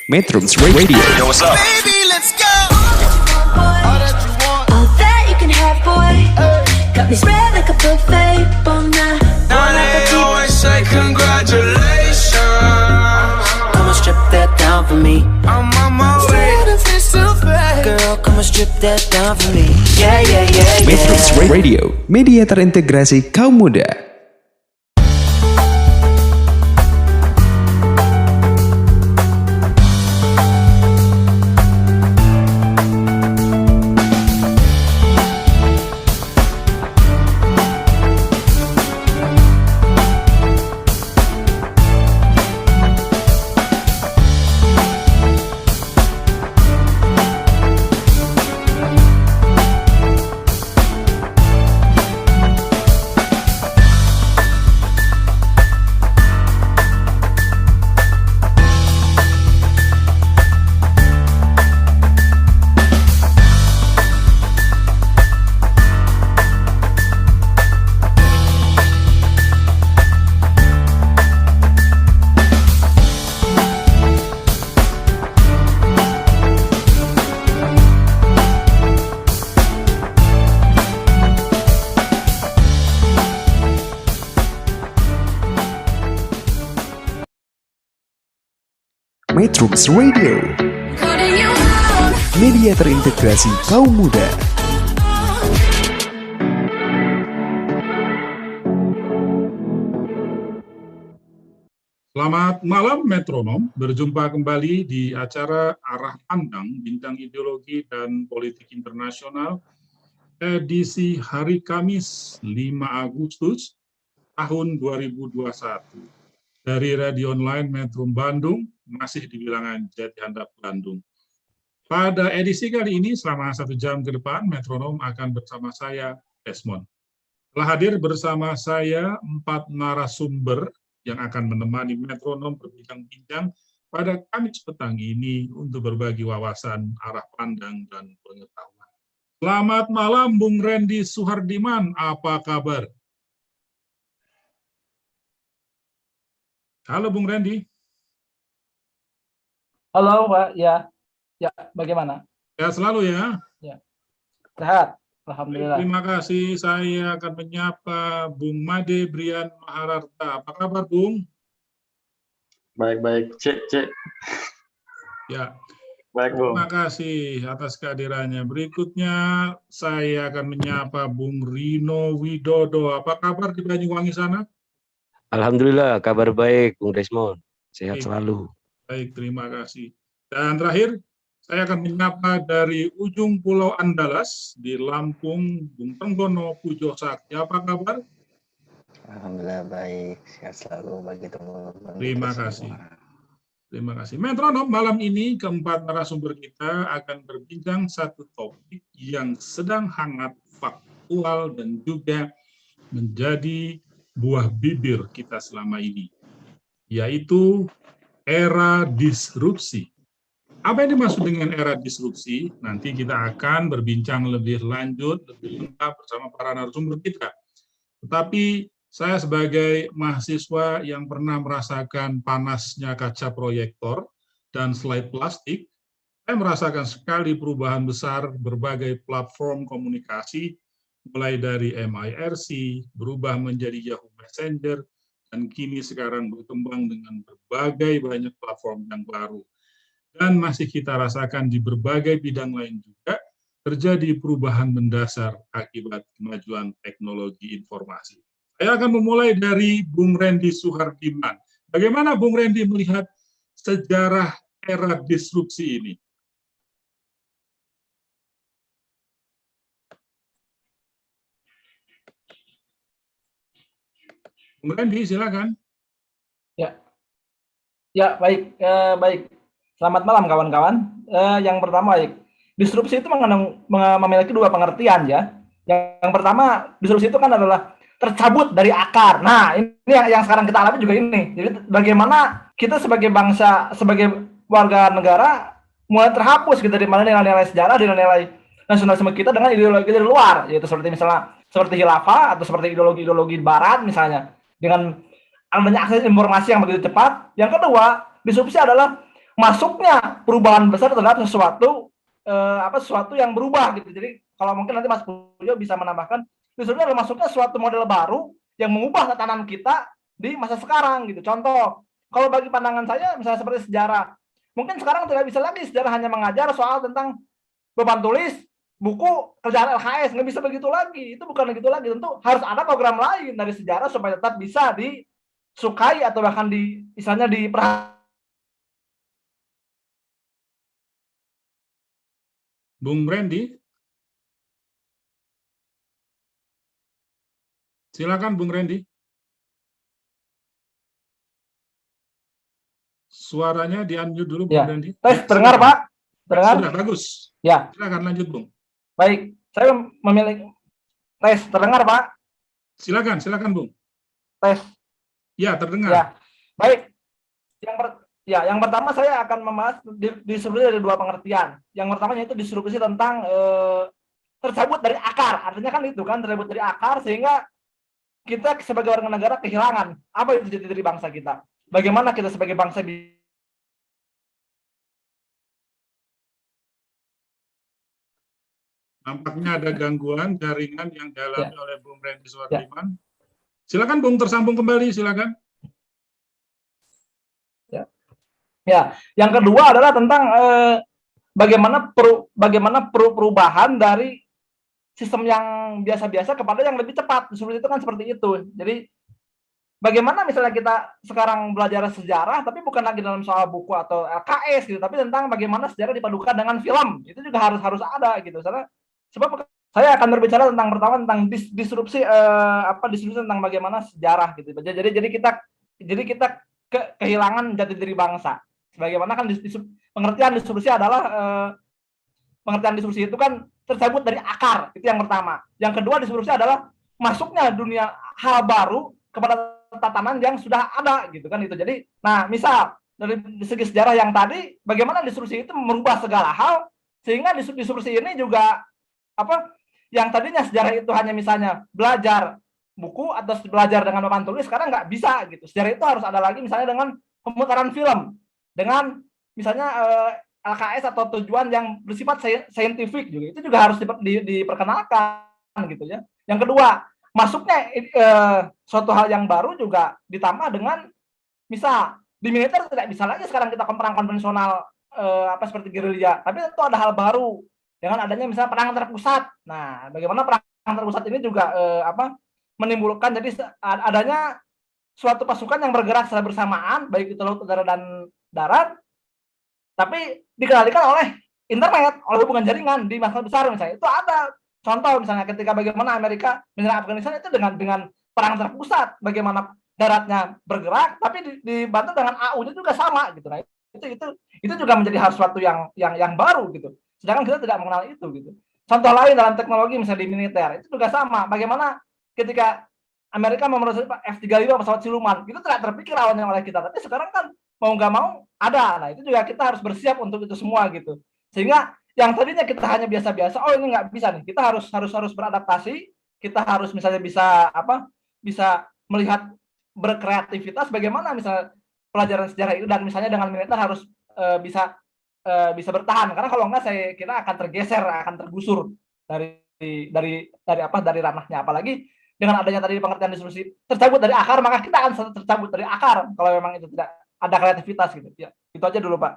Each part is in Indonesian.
Metrums Radio. Yo, what's up? Baby, let's go. All that you want. All that you can have, boy. Got me spread like a buffet, bon night. Now they always say congratulations. Come and strip that down for me. I'm on my way. Girl, come and strip that down for me. Yeah, yeah, yeah, yeah. Metrums Radio, media terintegrasi kaum muda. Metrums Radio, media terintegrasi kaum muda. Selamat malam metronom, berjumpa kembali di acara Arah Pandang Bincang Ideologi dan Politik Internasional edisi hari Kamis 5 Agustus tahun 2021 dari radio online Metrum Bandung, masih di bilangan Jati Handap Bandung. Pada edisi kali ini selama 1 jam ke depan metronom akan bersama saya Desmond. Telah hadir bersama saya 4 narasumber yang akan menemani metronom berbincang-bincang pada Kamis petang ini untuk berbagi wawasan, arah pandang, dan pengetahuan. Selamat malam, Bung Randy Suhardiman, apa kabar? Halo, Bung Randy. Halo, Pak. Ya, bagaimana? Ya, selalu ya. Ya, sehat. Alhamdulillah. Terima kasih. Saya akan menyapa Bung Made Brian Mahararta. Apa kabar, Bung? Baik-baik, cek. Ya. Baik, Bung. Terima kasih atas kehadirannya. Berikutnya saya akan menyapa Bung Rino Widodo. Apa kabar di Banyuwangi sana? Alhamdulillah, kabar baik, Bung Desmond. Sehat Baik. selalu. Baik, terima kasih. Dan terakhir, saya akan menyapa dari ujung Pulau Andalas di Lampung, Bung Tenggono Pujo Sakti. Apa kabar? Alhamdulillah baik, sehat selalu bagi teman-teman. Terima kasih. Terima kasih. Metronom, malam ini keempat narasumber kita akan berbincang satu topik yang sedang hangat, faktual, dan juga menjadi buah bibir kita selama ini, yaitu era disrupsi. Apa yang dimaksud dengan era disrupsi? Nanti kita akan berbincang lebih lanjut, lebih lengkap bersama para narasumber kita. Tetapi saya sebagai mahasiswa yang pernah merasakan panasnya kaca proyektor dan slide plastik, saya merasakan sekali perubahan besar berbagai platform komunikasi, mulai dari MIRC, berubah menjadi Yahoo Messenger, dan kini sekarang berkembang dengan berbagai banyak platform yang baru. Dan masih kita rasakan di berbagai bidang lain juga, terjadi perubahan mendasar akibat kemajuan teknologi informasi. Saya akan memulai dari Bung Randy Suhardiman. Bagaimana Bung Randy melihat sejarah era disrupsi ini? Bung Randy, silakan. Ya, baik. Baik. Selamat malam, kawan-kawan. Yang pertama, baik. Disrupsi itu memiliki dua pengertian, ya. Yang pertama, disrupsi itu kan adalah tercabut dari akar. Nah, ini yang sekarang kita alami juga ini. Jadi, bagaimana kita sebagai bangsa, sebagai warga negara, mulai terhapus gitu dari mana nilai-nilai sejarah, nilai-nilai nasionalisme kita dengan ideologi dari luar, yaitu seperti khilafah atau seperti ideologi-ideologi barat misalnya, dengan adanya akses informasi yang begitu cepat. Yang kedua, disrupsi adalah masuknya perubahan besar terhadap sesuatu sesuatu yang berubah gitu. Jadi kalau mungkin nanti Mas Pujo bisa menambahkan, disrupsi adalah masuknya suatu model baru yang mengubah tatanan kita di masa sekarang gitu. Contoh, kalau bagi pandangan saya misalnya seperti sejarah, mungkin sekarang tidak bisa lagi sejarah hanya mengajar soal tentang beban tulis, buku, kerjaan LKS, nggak bisa begitu lagi. Itu bukan begitu lagi. Tentu harus ada program lain dari sejarah supaya tetap bisa disukai atau bahkan misalnya diperhatikan. Bung Randy, silakan Bung Randy. Suaranya di-unmute dulu, Bung Randy. Terdengar, Pak? Terdengar? Sudah, bagus. Ya. Silakan lanjut, Bung. Baik, saya memiliki terdengar, Pak? Silakan, Bung. Tes. Ya, terdengar. Ya. Baik. Yang pertama saya akan membahas disrupsi dari dua pengertian. Yang pertama yaitu disrupsi tentang tercabut dari akar. Artinya kan itu kan tercabut dari akar sehingga kita sebagai warga negara kehilangan apa itu jati diri bangsa kita. Bagaimana kita sebagai bangsa Nampaknya ada gangguan jaringan yang dialami oleh Bung Randy Suwardiman. Silakan Bung, tersambung kembali, silakan. Ya, yang kedua adalah tentang bagaimana perubahan dari sistem yang biasa-biasa kepada yang lebih cepat. Seperti itu kan seperti itu. Jadi bagaimana misalnya kita sekarang belajar sejarah, tapi bukan lagi dalam soal buku atau LKS gitu, tapi tentang bagaimana sejarah dipadukan dengan film. Itu juga harus ada gitu. Sebab saya akan berbicara tentang pertama tentang disrupsi disrupsi tentang bagaimana sejarah gitu. Jadi kita kehilangan jati diri bangsa. Bagaimana kan pengertian disrupsi adalah pengertian disrupsi itu kan tercabut dari akar, itu yang pertama. Yang kedua, disrupsi adalah masuknya dunia hal baru kepada tatanan yang sudah ada gitu kan itu. Jadi, nah misal dari segi sejarah yang tadi, bagaimana disrupsi itu merubah segala hal sehingga disrupsi ini juga yang tadinya sejarah itu hanya misalnya belajar buku atau belajar dengan papan tulis, sekarang nggak bisa gitu. Sejarah itu harus ada lagi misalnya dengan pemutaran film, dengan misalnya LKS atau tujuan yang bersifat saintifik juga, itu juga harus diperkenalkan gitu ya. Yang kedua, masuknya suatu hal yang baru juga ditambah dengan misal di militer tidak bisa lagi sekarang kita perang konvensional seperti gerilya, tapi itu ada hal baru dengan adanya misalnya perang terpusat. Nah, bagaimana perang terpusat ini juga menimbulkan jadi adanya suatu pasukan yang bergerak secara bersamaan, baik itu laut, udara, dan darat, tapi dikendalikan oleh internet, oleh hubungan jaringan di masa besar misalnya. Itu ada contoh misalnya ketika bagaimana Amerika menyerang Afghanistan itu dengan perang terpusat, bagaimana daratnya bergerak, tapi dibantu dengan AU-nya juga sama gitu. Nah, itu juga menjadi hal suatu yang baru gitu. Sedangkan kita tidak mengenal itu gitu. Contoh lain dalam teknologi misalnya di militer itu juga sama. Bagaimana ketika Amerika memerlukan F-35 pesawat siluman, itu tidak terpikir awalnya oleh kita, tapi sekarang kan mau nggak mau ada. Nah, itu juga kita harus bersiap untuk itu semua gitu. Sehingga yang tadinya kita hanya biasa-biasa, oh ini nggak bisa nih, kita harus beradaptasi, kita harus misalnya bisa melihat berkreativitas bagaimana misalnya pelajaran sejarah itu, dan misalnya dengan militer harus bisa bertahan, karena kalau enggak saya kira akan tergeser, akan tergusur dari ranahnya. Apalagi dengan adanya tadi pengertian disrupsi tercabut dari akar, maka kita akan tercabut dari akar kalau memang itu tidak ada kreativitas gitu. Ya, itu aja dulu, Pak.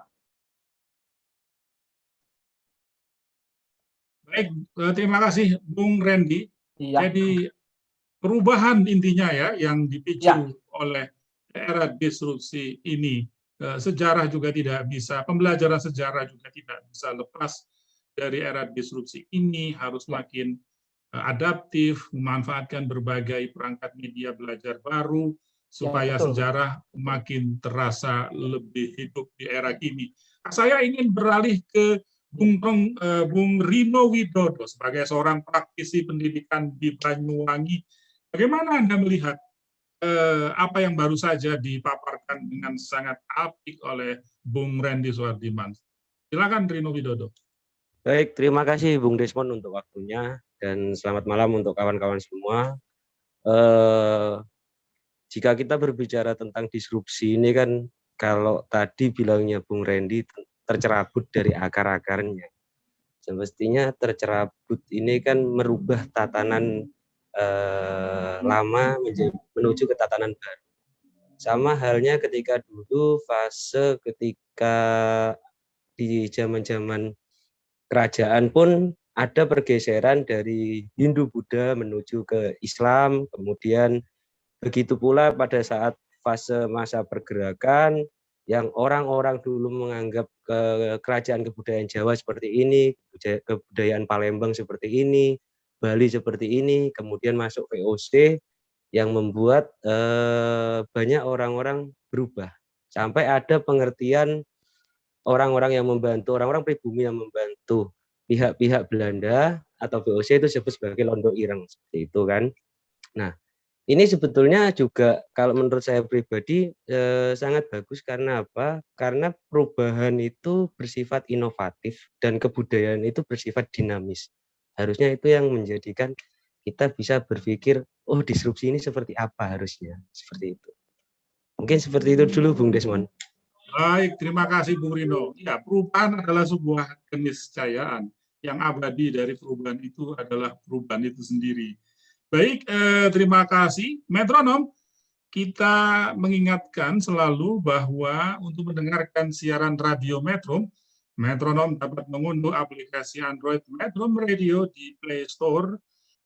Baik, terima kasih Bung Randy. Iya. Jadi perubahan intinya ya yang dipicu oleh era disrupsi ini, sejarah juga tidak bisa, pembelajaran sejarah juga tidak bisa lepas dari era disrupsi ini, harus makin adaptif, memanfaatkan berbagai perangkat media belajar baru supaya sejarah makin terasa lebih hidup di era kini. Saya ingin beralih ke Bung Rino Widodo sebagai seorang praktisi pendidikan di Banyuwangi. Bagaimana Anda melihat apa yang baru saja dipaparkan dengan sangat apik oleh Bung Randy Suwardiman? Silakan Rino Widodo. Baik, terima kasih Bung Desmond untuk waktunya dan selamat malam untuk kawan-kawan semua. Jika kita berbicara tentang disrupsi ini kan kalau tadi bilangnya Bung Randy tercerabut dari akar-akarnya. Semestinya tercerabut ini kan merubah tatanan lama menuju ke tatanan baru. Sama halnya ketika dulu fase ketika di zaman-zaman kerajaan pun ada pergeseran dari Hindu-Buddha menuju ke Islam, kemudian begitu pula pada saat fase masa pergerakan yang orang-orang dulu menganggap kerajaan kebudayaan Jawa seperti ini, kebudayaan Palembang seperti ini, Bali seperti ini, kemudian masuk VOC yang membuat banyak orang-orang berubah. Sampai ada pengertian orang-orang yang membantu, orang-orang pribumi yang membantu pihak-pihak Belanda atau VOC itu disebut sebagai Londo Ireng, seperti itu kan. Nah, ini sebetulnya juga kalau menurut saya pribadi sangat bagus karena apa? Karena perubahan itu bersifat inovatif dan kebudayaan itu bersifat dinamis. Harusnya itu yang menjadikan kita bisa berpikir, oh disrupsi ini seperti apa harusnya, seperti itu. Mungkin seperti itu dulu Bung Desmond. Baik, terima kasih Bung Rino. Ya, perubahan adalah sebuah keniscayaan. Yang abadi dari perubahan itu adalah perubahan itu sendiri. Baik, terima kasih. Metronom, kita mengingatkan selalu bahwa untuk mendengarkan siaran radio Metronom dapat mengunduh aplikasi Android Metrum Radio di Play Store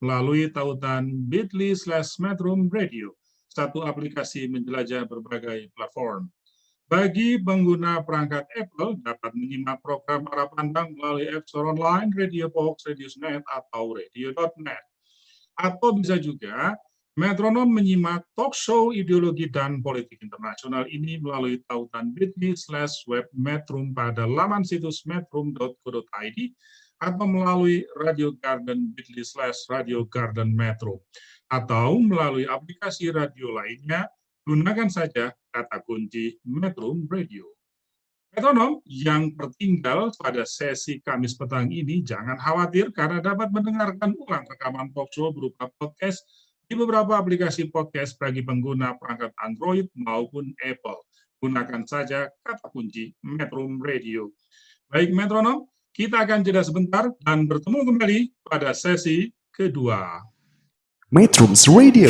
melalui tautan bit.ly/Metrum Radio. Satu aplikasi menjelajah berbagai platform. Bagi pengguna perangkat Apple dapat menyimak program arah pandang melalui App Store Online, Radio Box, Radio.net, atau Radio.net. Atau bisa juga Metronom menyimak talk show ideologi dan politik internasional ini melalui tautan bit.ly/webmetrum pada laman situs metrum.co.id atau melalui Radio Garden bit.ly/Radio Garden Metro atau melalui aplikasi radio lainnya, gunakan saja kata kunci Metrum Radio. Metronom yang tertinggal pada sesi Kamis petang ini jangan khawatir karena dapat mendengarkan ulang rekaman talk show berupa podcast di beberapa aplikasi podcast bagi pengguna perangkat Android maupun Apple. Gunakan saja kata kunci Metrum Radio. Baik Metronom, kita akan jeda sebentar dan bertemu kembali pada sesi kedua. Metrums Radio,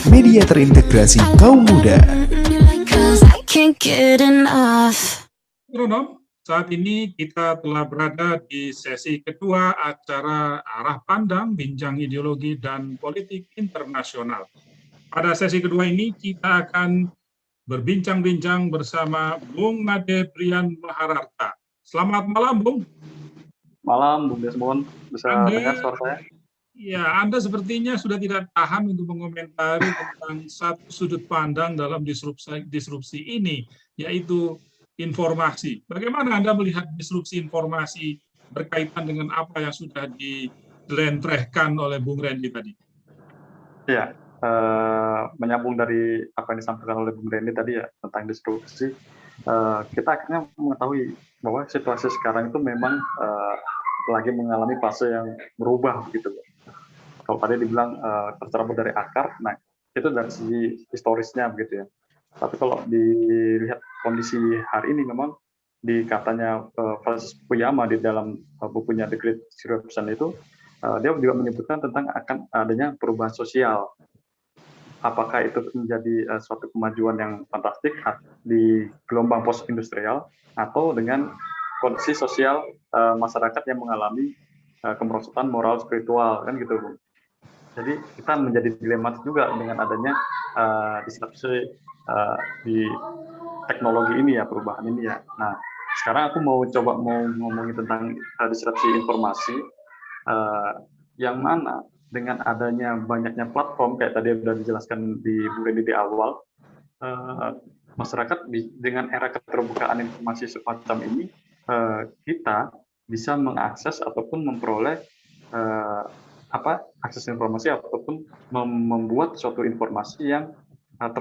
media terintegrasi kaum muda. Metronom, saat ini kita telah berada di sesi kedua acara Arah Pandang, Bincang Ideologi dan Politik Internasional. Pada sesi kedua ini kita akan berbincang-bincang bersama Bung Made Brian Mahararta. Selamat malam, Bung. Malam, Bung Desmond. Bisa dengar suara saya? Ya, Anda sepertinya sudah tidak tahan untuk mengomentari tentang satu sudut pandang dalam disrupsi ini, yaitu informasi. Bagaimana Anda melihat disrupsi informasi berkaitan dengan apa yang sudah dilentrehkan oleh Bung Randy tadi? Ya, menyambung dari apa yang disampaikan oleh Bung Randy tadi ya tentang disrupsi, kita akhirnya mengetahui bahwa situasi sekarang itu memang lagi mengalami fase yang berubah begitu. Kalau tadi dibilang tercerabut dari akar, nah itu dari segi historisnya begitu ya. Tapi kalau dilihat kondisi hari ini memang di katanya Francis Fukuyama di dalam bukunya The Great Disruption itu dia juga menyebutkan tentang akan adanya perubahan sosial. Apakah itu menjadi suatu kemajuan yang fantastik di gelombang post-industrial atau dengan kondisi sosial masyarakat yang mengalami kemerosotan moral spiritual kan gitu Bu. Jadi kita menjadi dilematis juga dengan adanya disrupsi di teknologi ini ya, perubahan ini ya. Nah, sekarang aku mau ngomongin tentang disrupsi informasi yang mana dengan adanya banyaknya platform kayak tadi sudah dijelaskan di Bu Randy di awal, masyarakat dengan era keterbukaan informasi semacam ini kita bisa mengakses ataupun memperoleh akses informasi ataupun membuat suatu informasi yang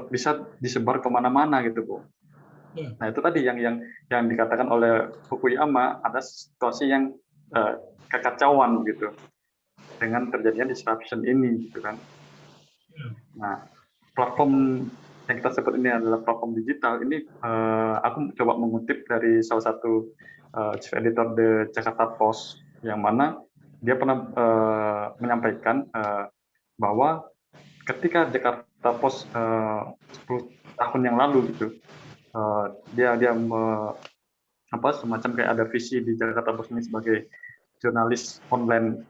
bisa disebar kemana-mana gitu Bu. Nah itu tadi yang dikatakan oleh Fukuyama, ada situasi yang kekacauan gitu dengan terjadinya disruption ini gitu kan. Nah platform yang kita sebut ini adalah platform digital, ini aku coba mengutip dari salah satu chief editor The Jakarta Post, yang mana dia pernah menyampaikan bahwa ketika Jakarta Post 10 tahun yang lalu gitu, dia semacam kayak ada visi di Jakarta Post ini sebagai jurnalis online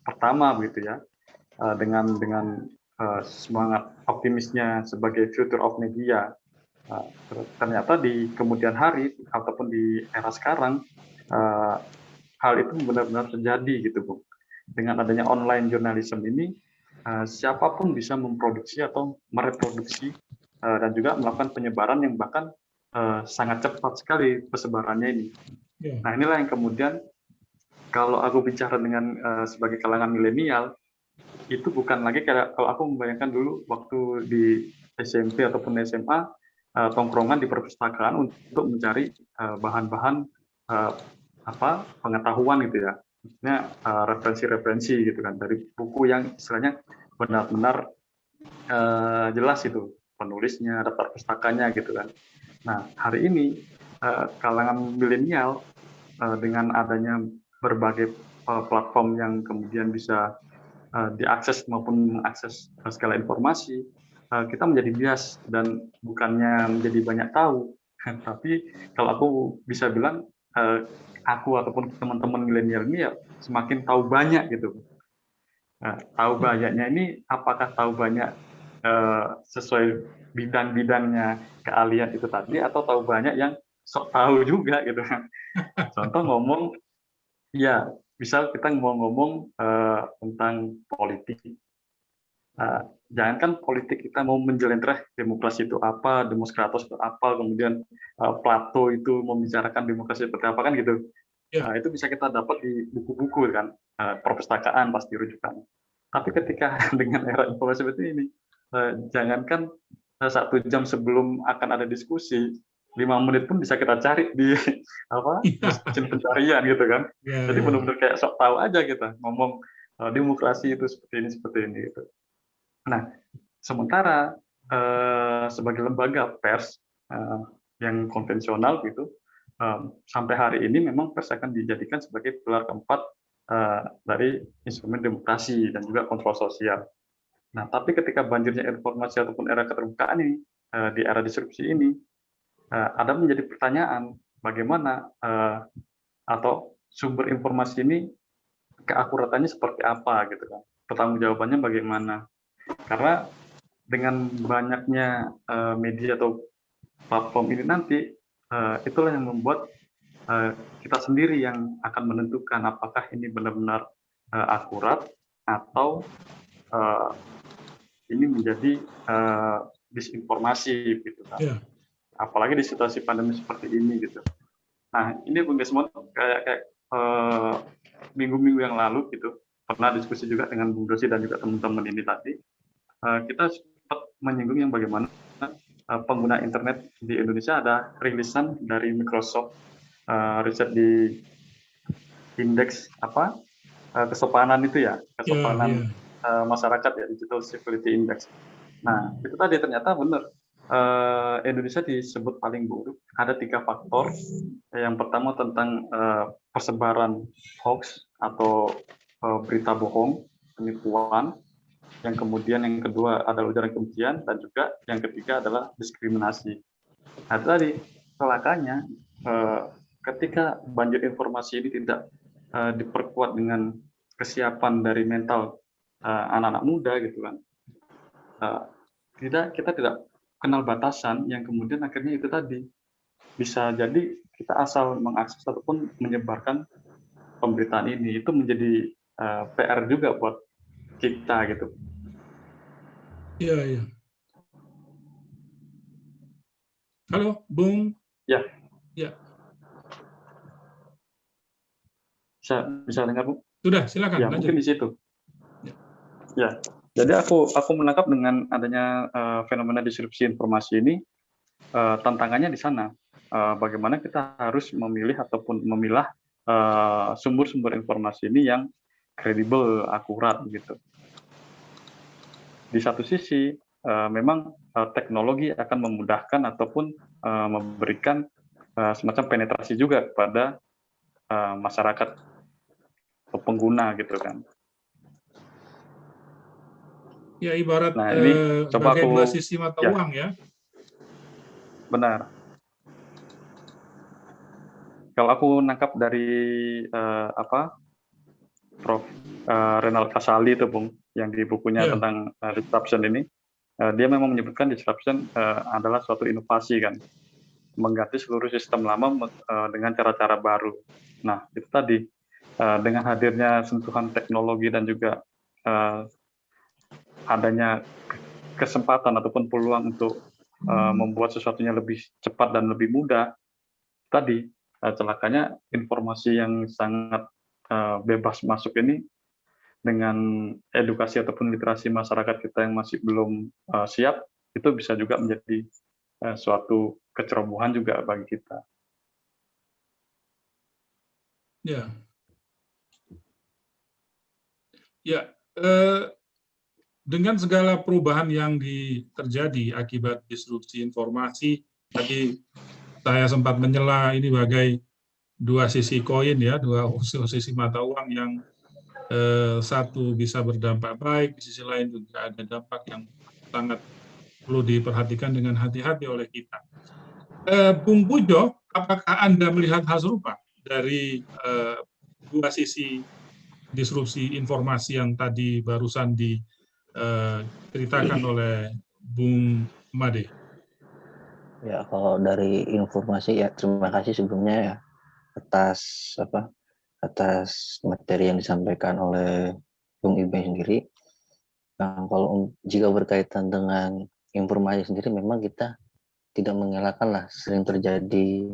pertama begitu ya, dengan semangat optimisnya sebagai future of media. Ternyata di kemudian hari ataupun di era sekarang hal itu benar-benar terjadi gitu, Bu. Dengan adanya online journalism ini, siapapun bisa memproduksi atau mereproduksi dan juga melakukan penyebaran yang bahkan sangat cepat sekali persebarannya ini. Nah, inilah yang kemudian kalau aku bicara dengan sebagai kalangan milenial, itu bukan lagi kayak kalau aku membayangkan dulu waktu di SMP ataupun SMA, tongkrongan di perpustakaan untuk mencari bahan-bahan pengetahuan gitu ya, maksudnya referensi-referensi gitu kan, dari buku yang istilahnya benar-benar jelas itu penulisnya, daftar pustakanya gitu kan. Nah, hari ini kalangan milenial dengan adanya berbagai platform yang kemudian bisa diakses maupun mengakses segala informasi, kita menjadi bias dan bukannya menjadi banyak tahu, tapi kalau aku bisa bilang aku ataupun teman-teman milenial ini ya semakin tahu banyak gitu. Tahu banyaknya ini apakah tahu banyak sesuai bidang-bidangnya keahlian itu tadi, atau tahu banyak yang sok tahu juga gitu. Contoh ngomong, ya misal kita ngomong tentang politik. Jangankan politik, kita mau menjelentreh demokrasi itu apa, Demos Kratos itu apa, kemudian Plato itu membicarakan demokrasi seperti apa kan gitu. Itu bisa kita dapat di buku-buku kan, perpustakaan pasti rujukan. Tapi ketika dengan era informasi seperti ini, jangankan 1 jam sebelum akan ada diskusi, 5 menit pun bisa kita cari di mesin pencarian gitu kan. Jadi benar-benar kayak sok tahu aja kita ngomong demokrasi itu seperti ini gitu. Nah, sementara sebagai lembaga pers yang konvensional gitu, sampai hari ini memang pers akan dijadikan sebagai pilar keempat dari instrumen demokrasi dan juga kontrol sosial. Nah, tapi ketika banjirnya informasi ataupun era keterbukaan ini, di era disrupsi ini, ada menjadi pertanyaan bagaimana atau sumber informasi ini keakuratannya seperti apa gitu kan, pertanggungjawabannya bagaimana, karena dengan banyaknya media atau platform ini nanti itulah yang membuat kita sendiri yang akan menentukan apakah ini benar-benar akurat atau ini menjadi disinformasi gitu kan. Apalagi di situasi pandemi seperti ini gitu. Nah, ini Bung Desmond kayak minggu-minggu yang lalu gitu, pernah diskusi juga dengan Bung Dosi dan juga teman-teman ini tadi, kita sempat menyinggung yang bagaimana pengguna internet di Indonesia. Ada rilisan dari Microsoft, riset di indeks kesopanan itu ya, kesopanan masyarakat ya, Digital Civility Index. Nah, itu tadi ternyata benar. Indonesia disebut paling buruk. Ada 3 faktor. Yang pertama tentang persebaran hoax atau berita bohong, penipuan. Yang kemudian yang kedua adalah ujaran kebencian, dan juga yang ketiga adalah diskriminasi. Nah, tadi celakanya ketika banjir informasi ini tidak diperkuat dengan kesiapan dari mental anak-anak muda gitu kan, kita tidak kenal batasan, yang kemudian akhirnya itu tadi bisa jadi kita asal mengakses ataupun menyebarkan pemberitaan ini. Itu menjadi PR juga buat kita gitu. Iya. Halo, Bung. Ya. Ya. Bisa dengar, Bu? Sudah, silakan. Ya, lanjut. mungkin di situ. Ya. Jadi aku menangkap dengan adanya fenomena disrupsi informasi ini, tantangannya di sana. Bagaimana kita harus memilih ataupun memilah sumber-sumber informasi ini yang kredibel, akurat gitu. Di satu sisi memang teknologi akan memudahkan ataupun memberikan semacam penetrasi juga kepada masyarakat atau pengguna gitu kan. Ya, ibarat Nah, ini coba bagai aku dua sisi mata ya, uang ya. benar. Kalau aku nangkap dari Prof. Renald Kasali itu, Bung, yang di bukunya Ya. tentang disruption ini, dia memang menyebutkan disruption adalah suatu inovasi kan, mengganti seluruh sistem lama dengan cara-cara baru. Nah, itu tadi dengan hadirnya sentuhan teknologi dan juga adanya kesempatan ataupun peluang untuk membuat sesuatunya lebih cepat dan lebih mudah, tadi celakanya informasi yang sangat bebas masuk ini dengan edukasi ataupun literasi masyarakat kita yang masih belum siap, itu bisa juga menjadi suatu kecerobohan juga bagi kita. Ya. Ya, dengan segala perubahan yang terjadi akibat disrupsi informasi, tadi saya sempat menyela ini bagai dua sisi koin ya, dua sisi mata uang yang satu bisa berdampak baik, di sisi lain juga ada dampak yang sangat perlu diperhatikan dengan hati-hati oleh kita. Bung Pujo, apakah Anda melihat hal serupa dari dua sisi disrupsi informasi yang tadi barusan diceritakan oleh Bung Made? Ya, kalau dari informasi ya terima kasih sebelumnya ya atas materi yang disampaikan oleh Bung Ibeng sendiri. Nah, kalau jika berkaitan dengan informasi sendiri, memang kita tidak mengelakkan lah sering terjadi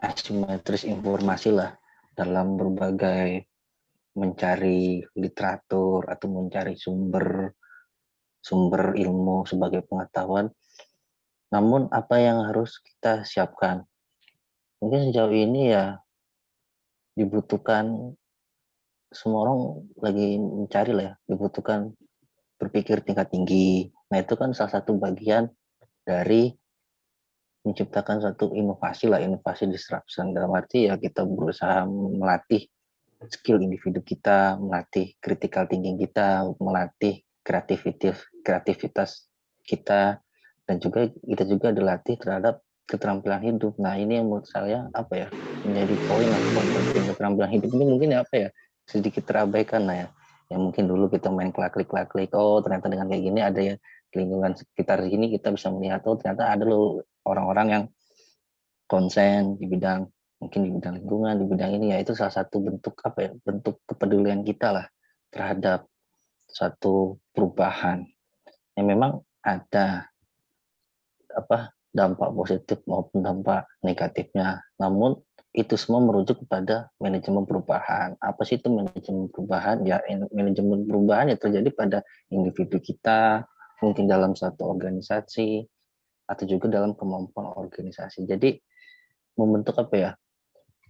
asimetris informasi lah dalam berbagai mencari literatur atau mencari sumber ilmu sebagai pengetahuan. Namun apa yang harus kita siapkan? Mungkin sejauh ini ya dibutuhkan, semua orang lagi mencari lah ya, dibutuhkan berpikir tingkat tinggi. Nah, itu kan salah satu bagian dari menciptakan suatu inovasi lah, inovasi disruption. Dalam arti ya kita berusaha melatih skill individu kita, melatih critical thinking kita, melatih kreativitas kita, dan juga kita juga dilatih terhadap keterampilan hidup. Nah, ini yang menurut saya menjadi poin penting. Keterampilan hidup ini mungkin sedikit terabaikan lah ya. Yang mungkin dulu kita main klik, oh ternyata dengan kayak gini ada ya di lingkungan sekitar sini kita bisa melihat, oh ternyata ada loh orang-orang yang konsen di bidang lingkungan, di bidang ini, ya itu salah satu bentuk bentuk kepedulian kita lah terhadap suatu perubahan yang memang ada dampak positif maupun dampak negatifnya. Namun itu semua merujuk kepada manajemen perubahan. Apa sih itu manajemen perubahan? Ya, manajemen perubahan ya terjadi pada individu kita, mungkin dalam satu organisasi, atau juga dalam kemampuan organisasi. Jadi membentuk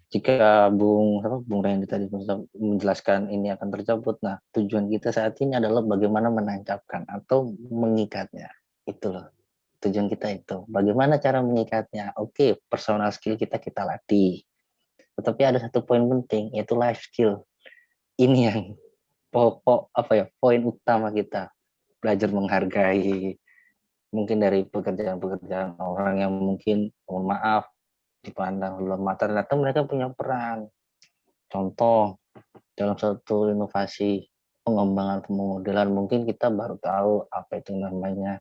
jika Bung Randy tadi menjelaskan ini akan tercabut, nah tujuan kita saat ini adalah bagaimana menancapkan atau mengikatnya. Itu loh tujuan kita itu. Bagaimana cara mengikatnya? Oke, personal skill kita latih. Tetapi ada satu poin penting, yaitu life skill. Ini yang pokok poin utama kita. Belajar menghargai, mungkin dari pekerjaan orang yang mungkin mohon maaf dipandang lemah, ternyata mereka punya peran. Contoh dalam satu inovasi pengembangan pemodelan, mungkin kita baru tahu apa itu namanya,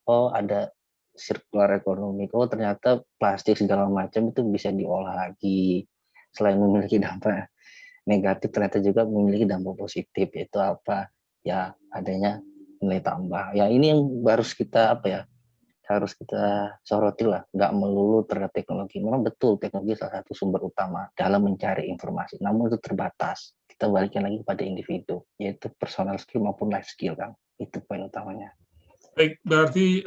oh ada circular economy, oh ternyata plastik segala macam itu bisa diolah lagi. Selain memiliki dampak negatif, ternyata juga memiliki dampak positif, yaitu ya adanya nilai tambah. Ya ini yang harus kita harus kita soroti lah, nggak melulu terhadap teknologi. Memang betul teknologi salah satu sumber utama dalam mencari informasi, namun itu terbatas. Kita balikin lagi pada individu, yaitu personal skill maupun life skill, Kang. Itu poin utamanya. Baik, berarti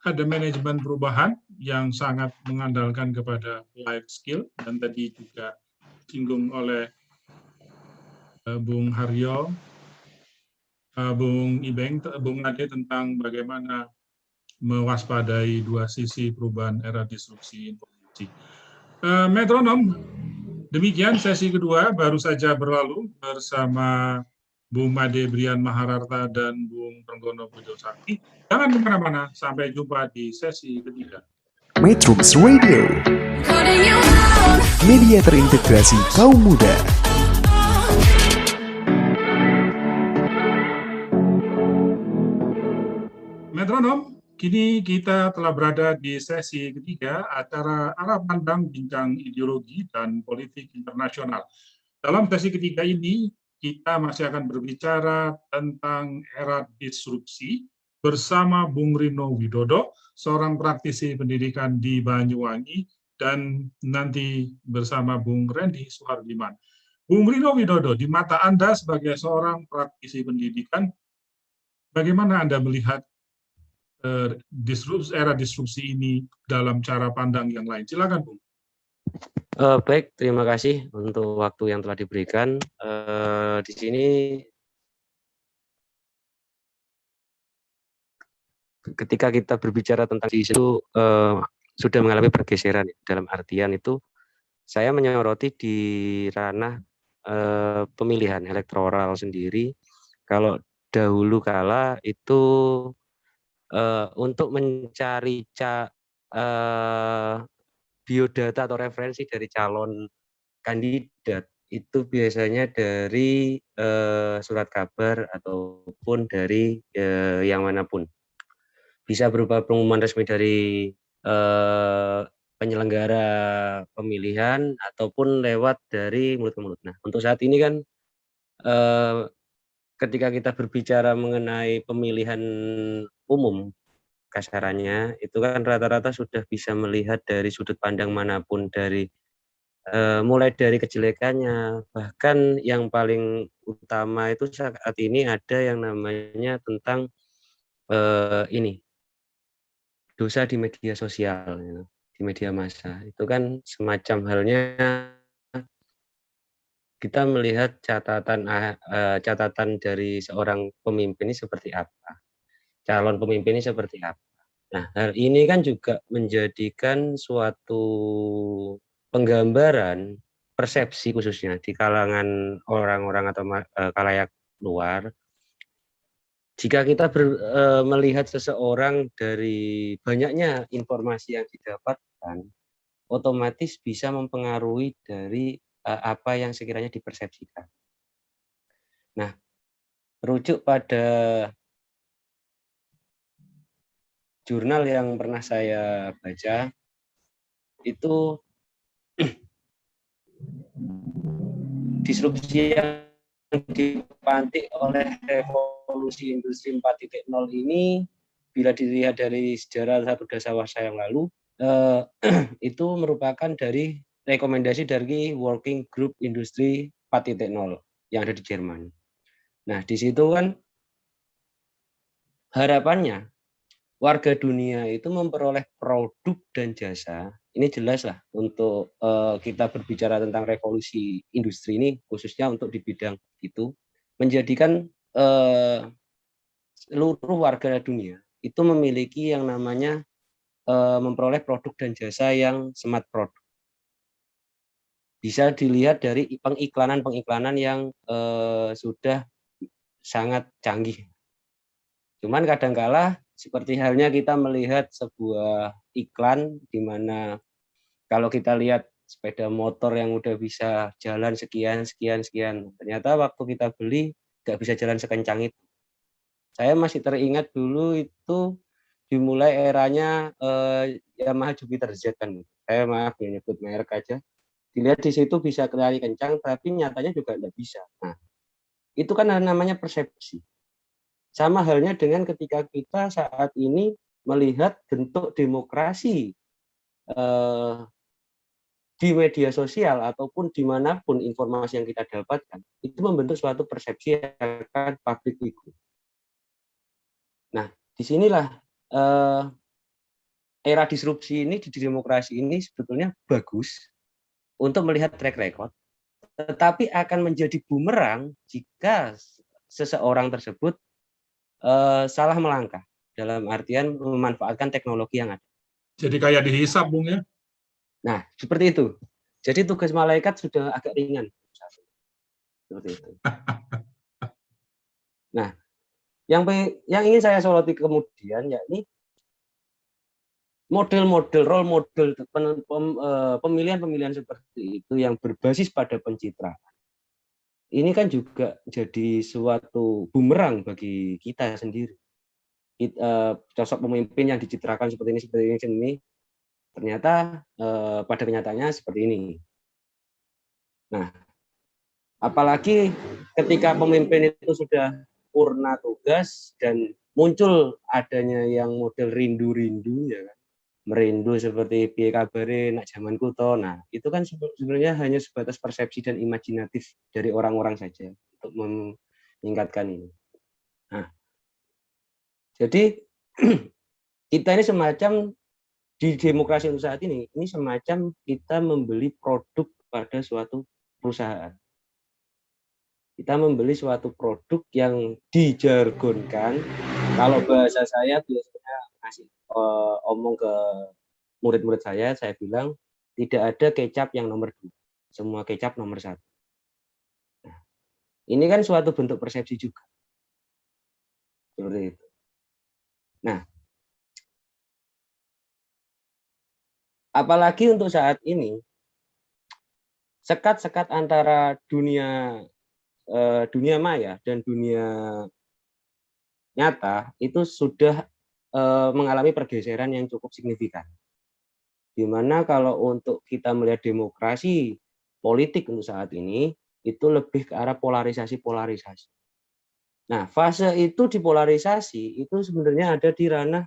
ada manajemen perubahan yang sangat mengandalkan kepada life skill, dan tadi juga disinggung oleh Bung Haryo, Bung Ibeng, Bung Ade tentang bagaimana mewaspadai dua sisi perubahan era disrupsi informasi. Metronom, demikian sesi kedua baru saja berlalu bersama Bung Made Brian Mahararta dan Bung Trenggono Pujo Sakti. Jangan kemana-mana, sampai jumpa di sesi ketiga. Matrix Radio, media terintegrasi kaum muda. Metronom, kini kita telah berada di sesi ketiga acara Arah Pandang Bincang Ideologi dan Politik Internasional. Dalam sesi ketiga ini, kita masih akan berbicara tentang era disrupsi bersama Bung Rino Widodo, seorang praktisi pendidikan di Banyuwangi, dan nanti bersama Bung Randy Suhardiman. Bung Rino Widodo, di mata Anda sebagai seorang praktisi pendidikan, bagaimana Anda melihat era disrupsi ini dalam cara pandang yang lain? Silakan, Bung. Baik, terima kasih untuk waktu yang telah diberikan. Di sini ketika kita berbicara tentang isu sudah mengalami pergeseran, dalam artian itu saya menyoroti di ranah pemilihan elektoral sendiri. Kalau dahulu kala itu untuk mencari biodata atau referensi dari calon kandidat itu biasanya dari surat kabar ataupun dari yang manapun. Bisa berupa pengumuman resmi dari penyelenggara pemilihan ataupun lewat dari mulut ke mulut. Nah, untuk saat ini kan ketika kita berbicara mengenai pemilihan umum, kasarannya itu kan rata-rata sudah bisa melihat dari sudut pandang manapun, dari mulai dari kejelekannya, bahkan yang paling utama itu saat ini ada yang namanya tentang dosa di media sosial, di media massa. Itu kan semacam halnya kita melihat catatan dari seorang pemimpin ini seperti apa, calon pemimpin ini seperti apa. Nah, hal ini kan juga menjadikan suatu penggambaran persepsi khususnya di kalangan orang-orang atau khalayak luar. Jika kita melihat seseorang dari banyaknya informasi yang didapatkan, otomatis bisa mempengaruhi dari apa yang sekiranya dipersepsikan. Nah, merujuk pada jurnal yang pernah saya baca, itu disrupsi yang dipantik oleh revolusi industri 4.0 ini, bila dilihat dari sejarah satu dasawarsa yang lalu, itu merupakan dari rekomendasi dari Working Group Industri 4.0 yang ada di Jerman. Nah, di situ kan harapannya warga dunia itu memperoleh produk dan jasa. Ini jelas lah untuk kita berbicara tentang revolusi industri ini, khususnya untuk di bidang itu, menjadikan seluruh warga dunia itu memiliki yang namanya memperoleh produk dan jasa yang smart product. Bisa dilihat dari pengiklanan yang sudah sangat canggih. Cuman kadangkala seperti halnya kita melihat sebuah iklan di mana kalau kita lihat sepeda motor yang udah bisa jalan sekian, ternyata waktu kita beli nggak bisa jalan sekencang itu. Saya masih teringat dulu itu dimulai eranya Yamaha Jupiter Z kan. Saya maaf ya nyebut merek aja. Dilihat di situ bisa lari kencang, tapi nyatanya juga nggak bisa. Nah, itu kan namanya persepsi. Sama halnya dengan ketika kita saat ini melihat bentuk demokrasi di media sosial ataupun dimanapun informasi yang kita dapatkan, itu membentuk suatu persepsi akan public figure. Nah, disinilah era disrupsi ini di demokrasi ini sebetulnya bagus untuk melihat track record, tetapi akan menjadi bumerang jika seseorang tersebut salah melangkah. dalam artian memanfaatkan teknologi yang ada. Jadi kayak dihisap, Bung ya. Nah, seperti itu. Jadi tugas malaikat sudah agak ringan. Seperti itu. Nah, yang ingin saya soroti kemudian yakni model-model, role model pemilihan-pemilihan seperti itu yang berbasis pada pencitraan. Ini kan juga jadi suatu bumerang bagi kita sendiri. Sosok pemimpin yang dicitrakan seperti ini, ternyata pada kenyataannya seperti ini. Nah, apalagi ketika pemimpin itu sudah purna tugas dan muncul adanya yang model rindu-rindu, ya kan, merindu seperti piye kabare nak zaman kuto. Nah, itu kan sebenarnya hanya sebatas persepsi dan imajinatif dari orang-orang saja untuk meningkatkan ini. Nah, jadi kita ini semacam di demokrasi untuk saat ini semacam kita membeli produk pada suatu perusahaan. Kita membeli suatu produk yang dijargonkan. Kalau bahasa saya biasanya ngasih omong ke murid-murid saya bilang tidak ada kecap yang nomor 2, semua kecap nomor 1. Nah, ini kan suatu bentuk persepsi juga. Seperti itu. Nah, apalagi untuk saat ini, sekat-sekat antara dunia maya dan dunia nyata itu sudah mengalami pergeseran yang cukup signifikan. Di mana kalau untuk kita melihat demokrasi politik untuk saat ini, itu lebih ke arah polarisasi. Nah, fase itu dipolarisasi itu sebenarnya ada di ranah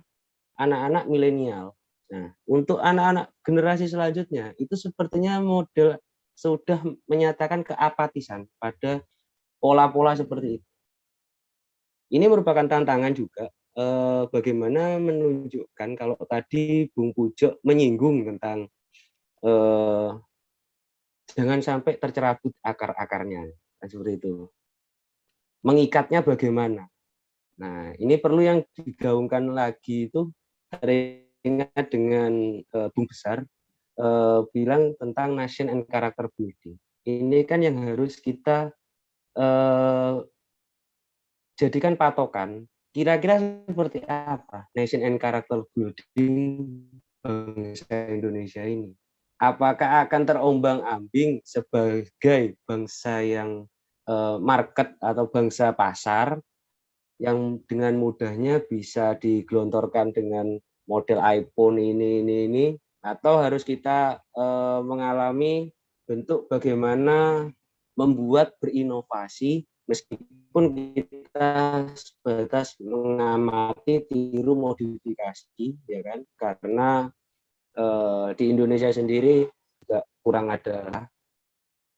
anak-anak milenial. Nah, untuk anak-anak generasi selanjutnya itu sepertinya model sudah menyatakan keapatisan pada pola-pola seperti itu. Ini merupakan tantangan juga bagaimana menunjukkan kalau tadi Bung Pujo menyinggung tentang jangan sampai tercerabut akar-akarnya, seperti itu. Mengikatnya bagaimana? Nah, ini perlu yang digaungkan lagi itu teringat dengan Bung Besar bilang tentang nation and character building. Ini kan yang harus kita jadikan patokan. Kira-kira seperti apa nation and character building bangsa Indonesia ini? Apakah akan terombang-ambing sebagai bangsa yang market atau bangsa pasar yang dengan mudahnya bisa digelontorkan dengan model iPhone ini, atau harus kita mengalami bentuk bagaimana membuat berinovasi meskipun kita sebatas mengamati, tiru, modifikasi, ya kan? Karena di Indonesia sendiri juga kurang ada.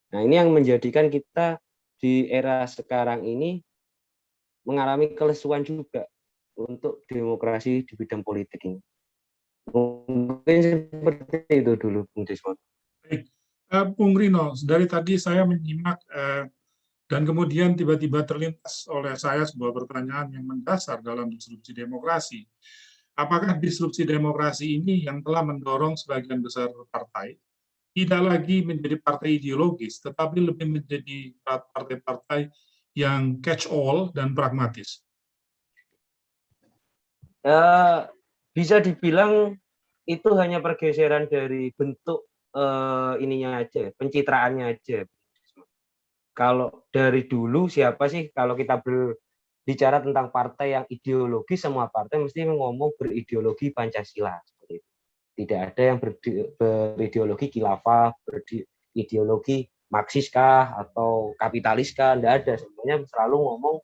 Nah, ini yang menjadikan kita di era sekarang ini mengalami kelesuan juga untuk demokrasi di bidang politik ini. Mungkin seperti itu dulu, Bung Desmond. Bung Rino, dari tadi saya menyimak dan kemudian tiba-tiba terlintas oleh saya sebuah pertanyaan yang mendasar dalam disrupsi demokrasi. Apakah disrupsi demokrasi ini yang telah mendorong sebagian besar partai tidak lagi menjadi partai ideologis, tetapi lebih menjadi partai-partai yang catch all dan pragmatis? Bisa dibilang itu hanya pergeseran dari bentuk ininya aja, pencitraannya aja. Kalau dari dulu siapa sih kalau kita berbicara tentang partai yang ideologis, semua partai mesti ngomong berideologi Pancasila. Tidak ada yang berideologi khilafah, berideologi Marxiskah atau kapitaliskah, tidak ada. Sebenarnya selalu ngomong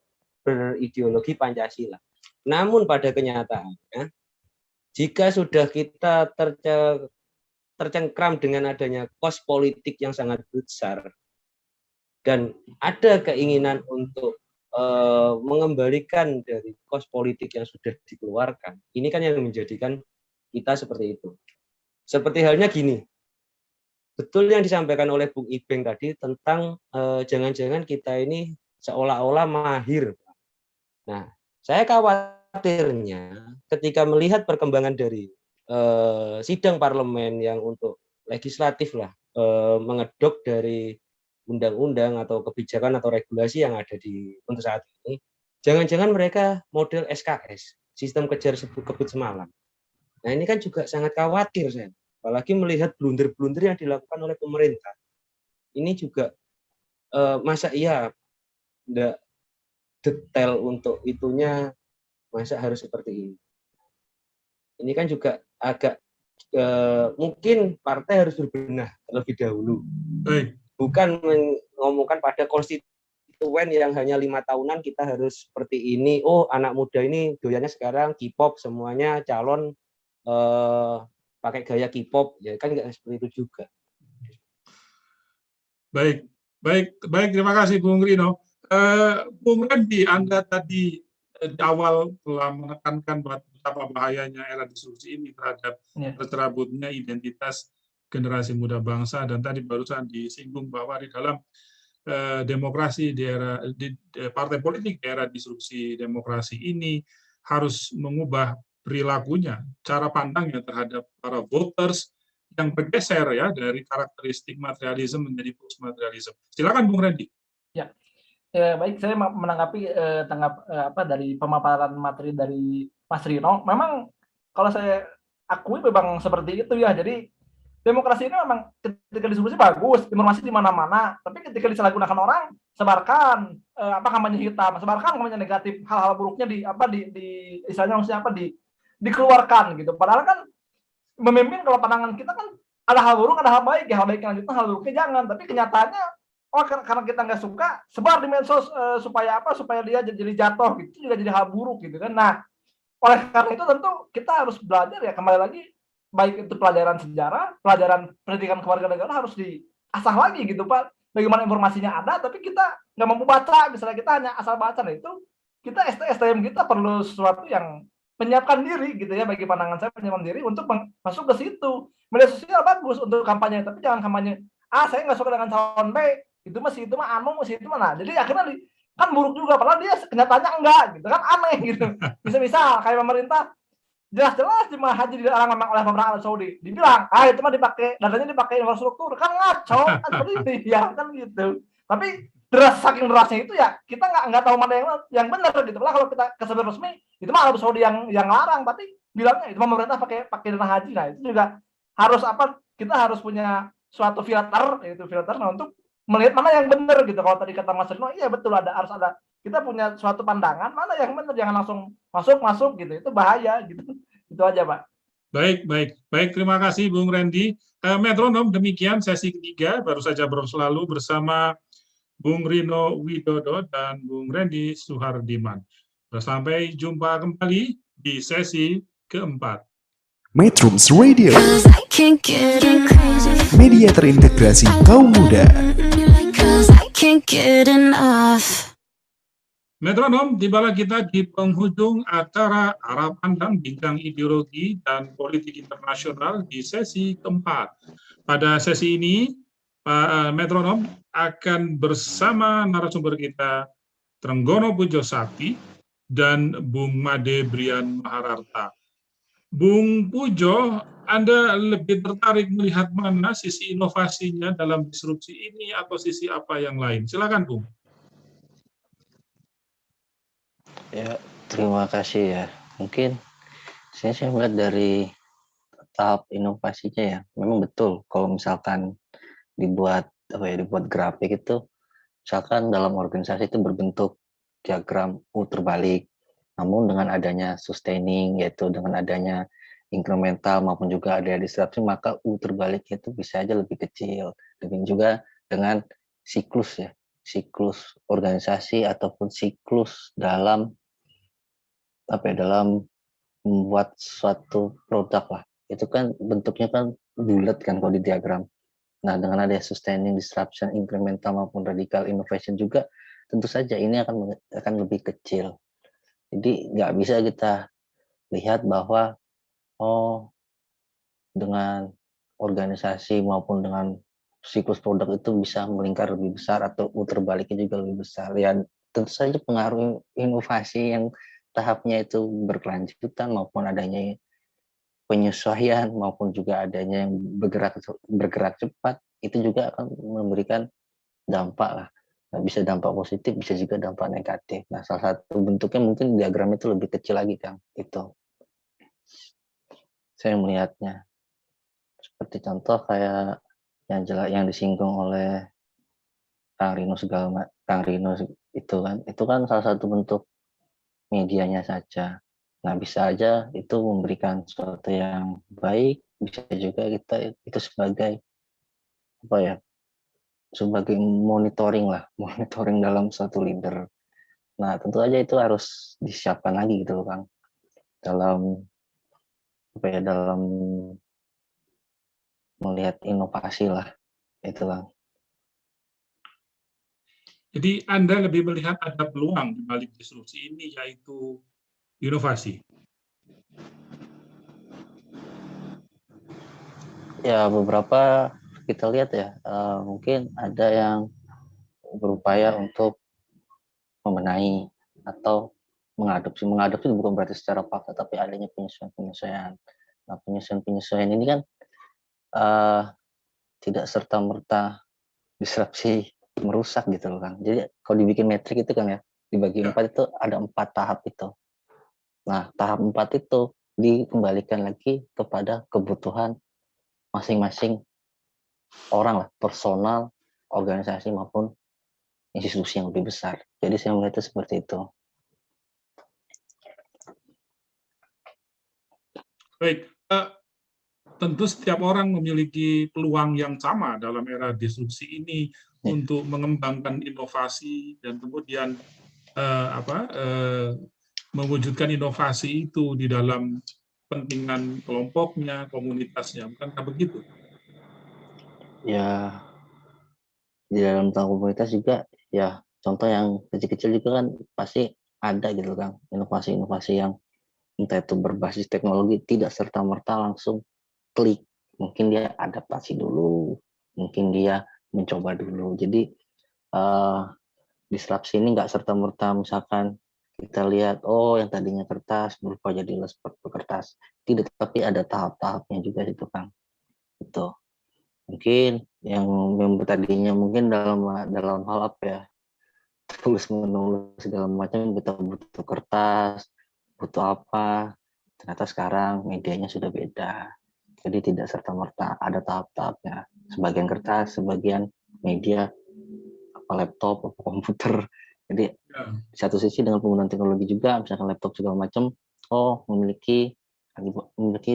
berideologi Pancasila. Namun pada kenyataannya, jika sudah kita tercengkram dengan adanya kos politik yang sangat besar, dan ada keinginan untuk mengembalikan dari kos politik yang sudah dikeluarkan, ini kan yang menjadikan kita seperti itu. Seperti halnya gini, betul yang disampaikan oleh Bung Ibeng tadi tentang jangan-jangan kita ini seolah-olah mahir. Nah, saya khawatir khawatirnya ketika melihat perkembangan dari sidang parlemen yang untuk legislatif lah, mengedok dari undang-undang atau kebijakan atau regulasi yang ada untuk saat ini, jangan-jangan mereka model SKS, sistem kejar kebut semalam. Nah ini kan juga sangat khawatir saya, apalagi melihat blunder-blunder yang dilakukan oleh pemerintah. Ini juga masa iya enggak detail untuk itunya, masa harus seperti ini. Ini kan juga agak mungkin partai harus berbenah terlebih dahulu. Bukan mengomongkan pada konstituen yang hanya 5 tahunan kita harus seperti ini. Oh anak muda ini doyannya sekarang K-pop, semuanya calon pakai gaya K-pop, ya kan nggak seperti itu juga. Baik, terima kasih Bung Rino. Bung Randy, Anda tadi di awal telah menekankan betapa bahayanya era disrupsi ini terhadap tercerabutnya identitas generasi muda bangsa, dan tadi barusan disinggung bahwa di dalam demokrasi di era partai politik di era disrupsi demokrasi ini harus mengubah perilakunya, cara pandangnya terhadap para voters yang bergeser ya dari karakteristik materialisme menjadi post materialisme. Silakan Bung Randy. Ya, baik, saya menanggapi dari pemaparan materi dari Mas Rino. Memang kalau saya akui memang seperti itu ya. Jadi demokrasi ini memang ketika diskusi bagus, informasi di mana-mana, tapi ketika disalahgunakan orang, sebarkan kampanye hitam, sebarkan kampanye negatif, hal-hal buruknya dikeluarkan gitu. Padahal kan memimpin kalau pandangan kita kan ada hal buruk, ada hal baik, ya hal baik yang lanjutan, hal buruknya jangan. Tapi kenyataannya, karena kita nggak suka, sebar di medsos supaya dia jadi jatuh gitu, juga jadi hal buruk gitu kan. Nah, oleh karena itu tentu kita harus belajar ya, kembali lagi, baik itu pelajaran sejarah, pelajaran pendidikan kewarganegaraan harus diasah lagi gitu Pak. Bagaimana informasinya ada, tapi kita nggak mampu baca, misalnya kita hanya asal baca, nah itu kita STM kita perlu sesuatu yang menyiapkan diri gitu ya, bagi pandangan saya menyiapkan diri untuk masuk ke situ. Media sosial bagus untuk kampanye, tapi jangan kampanye saya nggak suka dengan calon B, itu mah anu, itu mana. Jadi akhirnya kan buruk juga, padahal dia kenyataannya enggak gitu kan, aneh gitu. Bisa kayak pemerintah jelas-jelas jemaah haji dilarang memang oleh pemerintah Arab Saudi, dibilang itu mah dananya dipakai infrastruktur, kan ngaco kan seperti itu ya kan gitu. Tapi saking derasnya itu ya kita nggak tahu mana yang benar gitu. Lah kalau kita ke sumber resmi itu mah Arab Saudi yang larang, tapi bilangnya itu pemerintah pakai dana haji. Nah itu juga harus kita harus punya suatu filter untuk melihat mana yang benar gitu. Kalau tadi kata Mas Rino, iya betul, harus ada kita punya suatu pandangan mana yang benar, jangan langsung masuk gitu, itu bahaya gitu. Itu aja Pak. Baik, terima kasih Bung Randy. Metronom, demikian sesi ketiga baru saja berlalu bersama Bung Rino Widodo dan Bung Randy Suhardiman. Sampai jumpa kembali di sesi keempat. Metrums Radio, media terintegrasi kaum muda. Metronom, tibalah kita di penghujung acara Arah Pandang Bincang Ideologi dan Politik Internasional di sesi keempat. Pada sesi ini, Pak Metronom akan bersama narasumber kita Trenggono Pujo Sakti dan Bung Made Brian Mahararta. Bung Pujo, Anda lebih tertarik melihat mana sisi inovasinya dalam disrupsi ini atau sisi apa yang lain? Silakan Bung. Ya, terima kasih ya. Mungkin saya melihat dari tahap inovasinya ya. Memang betul kalau misalkan dibuat grafik itu, misalkan dalam organisasi itu berbentuk diagram U terbalik. Namun dengan adanya sustaining, yaitu dengan adanya incremental maupun juga ada disrupsi, maka U terbalik itu bisa aja lebih kecil. Demikian juga dengan siklus ya, siklus organisasi ataupun siklus dalam dalam membuat suatu produk lah. Itu kan bentuknya kan bulat kan kalau di diagram. Nah, dengan ada sustaining, disruption, incremental maupun radical innovation juga, tentu saja ini akan lebih kecil. Jadi nggak bisa kita lihat bahwa dengan organisasi maupun dengan siklus produk itu bisa melingkar lebih besar atau terbaliknya juga lebih besar. Ya tentu saja pengaruh inovasi yang tahapnya itu berkelanjutan maupun adanya penyesuaian maupun juga adanya yang bergerak cepat, itu juga akan memberikan dampak lah. Nah, bisa dampak positif, bisa juga dampak negatif. Nah, salah satu bentuknya mungkin diagram itu lebih kecil lagi, Kang. Itu saya melihatnya. Seperti contoh kayak yang disinggung oleh Kang Rino itu kan salah satu bentuk medianya saja. Nah, bisa aja itu memberikan sesuatu yang baik, bisa juga kita itu sebagai apa ya? Sebagai monitoring lah, monitoring dalam suatu leader. Nah, tentu aja itu harus disiapkan lagi gitu loh, Kang. Dalam melihat inovasi lah, itu Kang. Jadi Anda lebih melihat ada peluang di balik disrupsi ini, yaitu inovasi. Ya, beberapa kita lihat ya, mungkin ada yang berupaya untuk membenahi atau mengadopsi bukan berarti secara paksa, tapi adanya penyesuaian. Nah, penyesuaian ini kan tidak serta merta disrupsi merusak gitu loh, Kang. Jadi kalau dibikin metrik itu kan ya, dibagi 4 itu ada 4 tahap itu. Nah, tahap 4 itu dikembalikan lagi kepada kebutuhan masing-masing orang lah, personal, organisasi maupun institusi yang lebih besar. Jadi saya melihatnya seperti itu. Baik, tentu setiap orang memiliki peluang yang sama dalam era disrupsi ini untuk mengembangkan inovasi dan kemudian mewujudkan inovasi itu di dalam kepentingan kelompoknya, komunitasnya, bukankah begitu? Ya, di dalam komunitas juga ya, contoh yang kecil-kecil juga kan pasti ada gitu kan, inovasi-inovasi yang entah itu berbasis teknologi, tidak serta-merta langsung klik. Mungkin dia adaptasi dulu, mungkin dia mencoba dulu. Jadi disrupsi ini nggak serta-merta misalkan kita lihat, oh yang tadinya kertas berubah jadi kertas. Tidak, tapi ada tahap-tahapnya juga itu Kang. Itu. Mungkin yang tadinya mungkin dalam hal apa ya, tulis menulis segala macam, kita butuh kertas, butuh apa, ternyata sekarang medianya sudah beda. Jadi tidak serta-merta, ada tahap-tahapnya. Sebagian kertas, sebagian media, apa laptop, apa komputer. Jadi di satu sisi dengan penggunaan teknologi juga, misalkan laptop segala macam, memiliki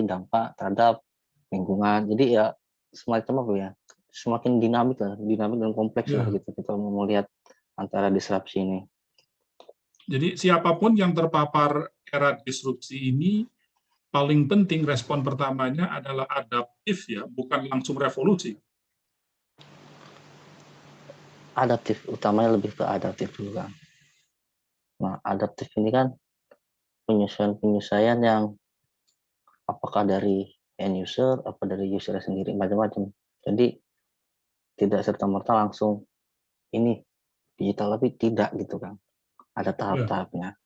dampak terhadap lingkungan. Jadi ya semacam apa ya, semakin dinamik dan kompleks lah gitu kita mau melihat antara disrupsi ini. Jadi siapapun yang terpapar era disrupsi ini, paling penting respon pertamanya adalah adaptif ya, bukan langsung revolusi. Adaptif, utamanya lebih ke adaptif dulu kan. Nah, adaptif ini kan penyesuaian yang apakah dari end user, apa dari user sendiri, macam-macam. Jadi tidak serta-merta langsung ini digital, tapi tidak gitu kan. Ada tahap-tahapnya.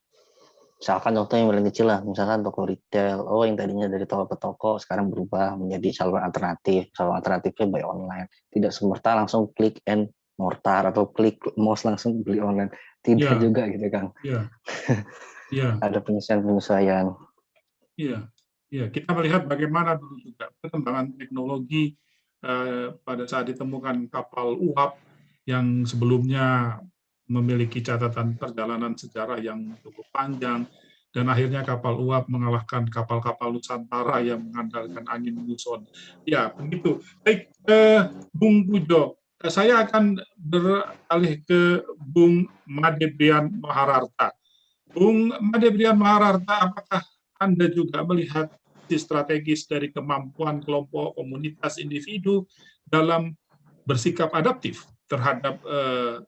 Misalkan contoh yang paling kecil lah, misalkan toko retail, yang tadinya dari toko ke toko sekarang berubah menjadi saluran alternatifnya by online. Tidak semerta langsung klik and mortar atau klik mouse langsung beli online. Tidak juga gitu Kang. Ada penyesuaian. Iya, kita melihat bagaimana dulu juga perkembangan teknologi pada saat ditemukan kapal uap yang sebelumnya memiliki catatan perjalanan sejarah yang cukup panjang, dan akhirnya kapal uap mengalahkan kapal-kapal Nusantara yang mengandalkan angin muson. Ya, begitu. Baik, Bung Pujo, saya akan beralih ke Bung Madebrian Mahararta. Bung Madebrian Mahararta, apakah Anda juga melihat strategis dari kemampuan kelompok, komunitas, individu dalam bersikap adaptif terhadap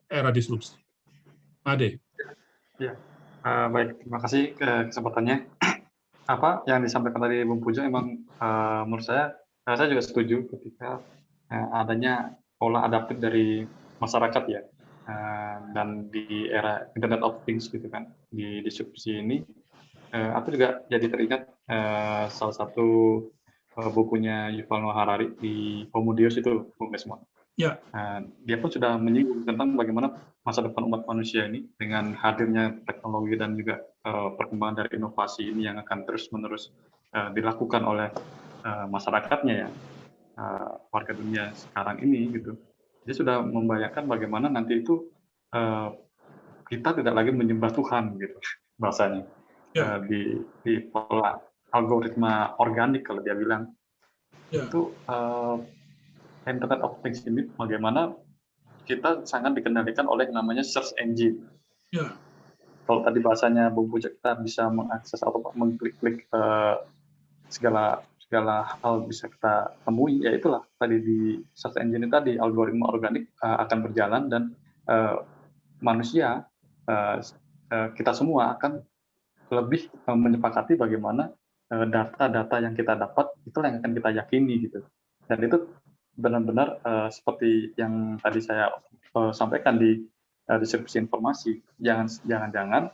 era disrupsi? Made. Ya, baik. Terima kasih kesempatannya. Apa yang disampaikan tadi Bung Pujo memang menurut saya juga setuju ketika adanya pola adaptif dari masyarakat ya, dan di era Internet of Things gitu kan, di disrupsi ini aku juga jadi teringat salah satu bukunya Yuval Noah Harari di Homo Deus itu, Bung Desmond. Ya. Dia pun sudah menyinggung tentang bagaimana masa depan umat manusia ini dengan hadirnya teknologi dan juga perkembangan dari inovasi ini yang akan terus-menerus dilakukan oleh masyarakatnya ya, warga dunia sekarang ini gitu. Dia sudah membayangkan bagaimana nanti itu kita tidak lagi menyembah Tuhan gitu bahasanya, di pola algoritma organik kalau dia bilang. Itu Internet of Things ini bagaimana kita sangat dikendalikan oleh namanya search engine. Kalau tadi bahasanya Bung Puja, kita bisa mengakses atau mengklik-klik segala hal bisa kita temui, ya itulah tadi di search engine tadi algoritma organik akan berjalan dan manusia kita semua akan lebih menyepakati bagaimana data-data yang kita dapat itulah yang akan kita yakini gitu. Dan itu benar-benar seperti yang tadi saya sampaikan di distribusi informasi, jangan-jangan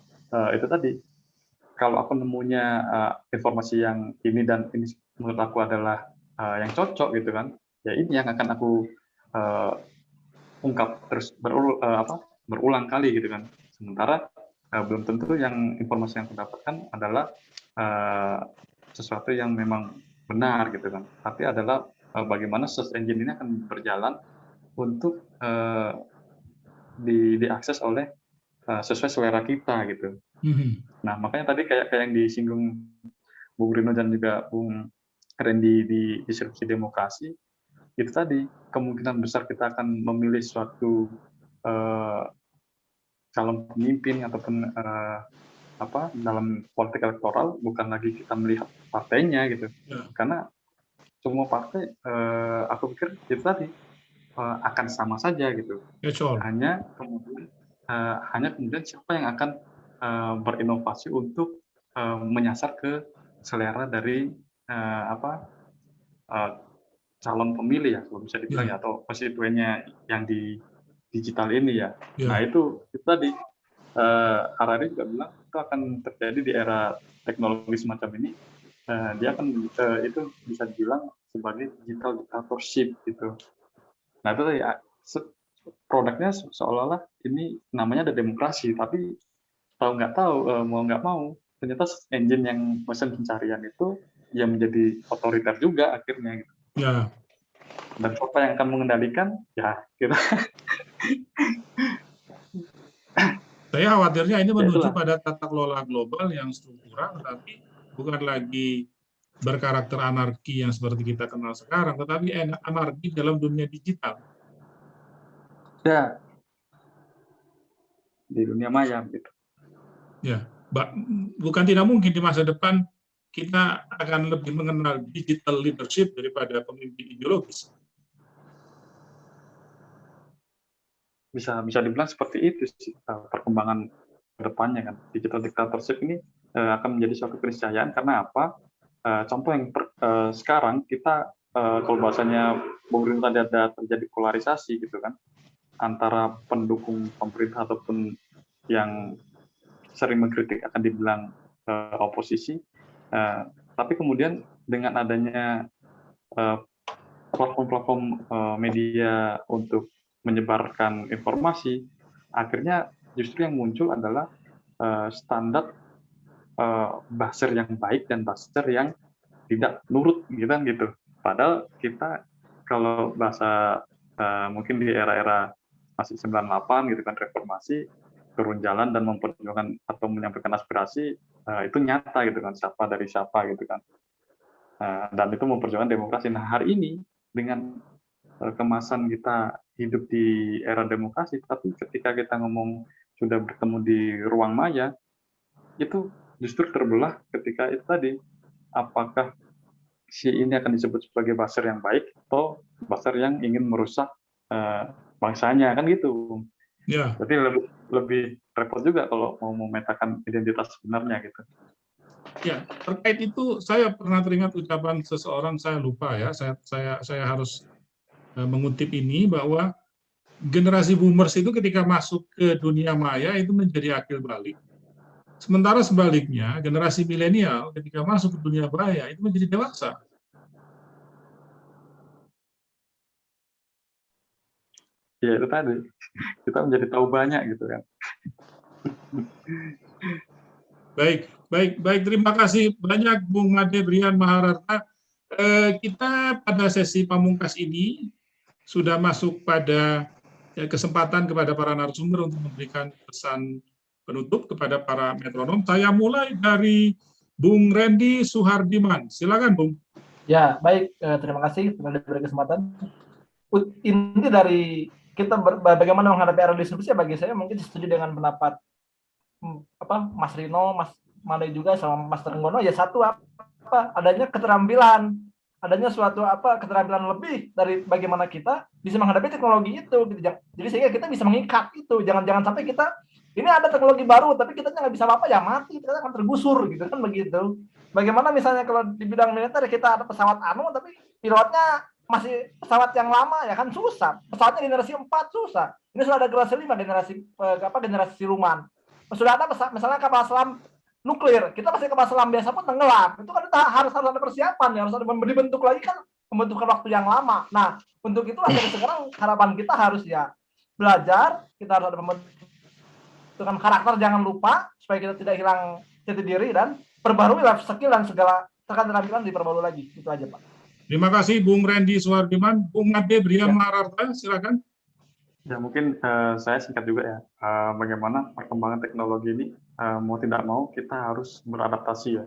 itu tadi kalau aku nemunya informasi yang ini dan ini menurut aku adalah yang cocok gitu kan, ya ini yang akan aku ungkap terus berulang kali gitu kan. Sementara belum tentu yang informasi yang aku dapatkan adalah sesuatu yang memang benar gitu kan, tapi adalah bagaimana search engine ini akan berjalan untuk diakses oleh sesuai selera kita gitu. Nah makanya tadi kayak yang disinggung Bung Rino dan juga Bung Randy di distribusi demokrasi, itu tadi kemungkinan besar kita akan memilih suatu calon pemimpin ataupun dalam politik elektoral bukan lagi kita melihat partainya gitu, karena semua partai aku pikir itu tadi akan sama saja gitu. Hanya kemudian siapa yang akan berinovasi untuk menyasar ke selera dari calon pemilih ya, kalau bisa dibilang ya, atau konstituennya yang di digital ini ya. Nah itu tadi Harari juga bilang itu akan terjadi di era teknologi semacam ini. Dia akan itu bisa dibilang sebagai digital dictatorship gitu. Nah itu ya produknya seolah-olah ini namanya ada demokrasi, tapi nggak tahu mau nggak mau ternyata engine yang mesin pencarian itu ya menjadi otoriter juga akhirnya gitu. Dan siapa yang akan mengendalikan ya kita. Saya khawatirnya ini menuju pada tata kelola global yang struktural, tapi bukan lagi berkarakter anarki yang seperti kita kenal sekarang, tetapi anarki dalam dunia digital. Ya, di dunia maya gitu. Ya, bukan tidak mungkin di masa depan kita akan lebih mengenal digital leadership daripada pemimpin ideologis. Bisa dibilang seperti itu sih perkembangan ke depannya kan. Digital dictatorship ini akan menjadi suatu keniscayaan karena apa? Contoh yang sekarang kita kalau bahasanya Bung Rin tadi ada terjadi polarisasi gitu kan antara pendukung pemerintah ataupun yang sering mengkritik akan dibilang oposisi. Tapi kemudian dengan adanya platform-platform media untuk menyebarkan informasi, akhirnya justru yang muncul adalah standar buzzer yang baik dan buzzer yang tidak nurut gitu. Padahal kita kalau bahasa mungkin di era-era masih 98 gitu kan, reformasi, turun jalan dan memperjuangkan atau menyampaikan aspirasi itu nyata gitu kan, siapa dari siapa gitu kan, dan itu memperjuangkan demokrasi. Nah hari ini dengan kemasan kita hidup di era demokrasi, tapi ketika kita ngomong sudah bertemu di ruang maya, itu justru terbelah ketika itu tadi, apakah si ini akan disebut sebagai buzzer yang baik atau buzzer yang ingin merusak bangsanya kan gitu. Jadi lebih repot juga kalau mau memetakan identitas sebenarnya gitu. Ya, terkait itu saya pernah teringat ucapan seseorang, saya lupa ya, saya harus mengutip ini, bahwa generasi boomers itu ketika masuk ke dunia maya itu menjadi akil balik. Sementara sebaliknya, generasi milenial ketika masuk ke dunia maya itu menjadi dewasa. Ya itu tadi, kita menjadi tahu banyak gitu kan. Baik. Terima kasih banyak Bung Made Brian Maharata. Kita pada sesi pamungkas ini sudah masuk pada kesempatan kepada para narasumber untuk memberikan pesan penutup kepada para metronom. Saya mulai dari Bung Randy Suhardiman. Silakan, Bung. Ya, baik. Terima kasih telah diberi kesempatan. Inti dari kita bagaimana menghadapi era disrupsi, bagi saya mungkin setuju dengan pendapat Mas Rino, Mas Made juga sama Mas Trenggono. Ya satu adanya keterampilan, adanya suatu keterampilan lebih dari bagaimana kita bisa menghadapi teknologi itu. Gitu. Jadi sehingga kita bisa mengikat itu. Jangan sampai kita ini ada teknologi baru tapi kita nggak bisa apa-apa ya mati, kita akan tergusur gitu kan begitu. Bagaimana misalnya kalau di bidang militer kita ada pesawat tapi pilotnya masih pesawat yang lama ya kan susah. Pesawatnya generasi 4 susah. Ini sudah ada generasi 5 generasi siluman. Sudah ada misalnya kapal selam nuklir. Kita masih kapal selam biasa pun tenggelam. Itu kan harus ada persiapan, ya harus ada dibentuk lagi kan membutuhkan waktu yang lama. Nah, untuk itulah dari sekarang harapan kita harus ya belajar, kita harus ada pembentukan karakter, jangan lupa supaya kita tidak hilang jati diri dan perbarui life skill dan segala keterampilan diperbarui lagi. Itu aja, Pak. Terima kasih Bung Randy Suhardiman. Bung Made Brian Maharata, silakan. Ya mungkin saya singkat juga ya. Bagaimana perkembangan teknologi ini mau tidak mau kita harus beradaptasi ya.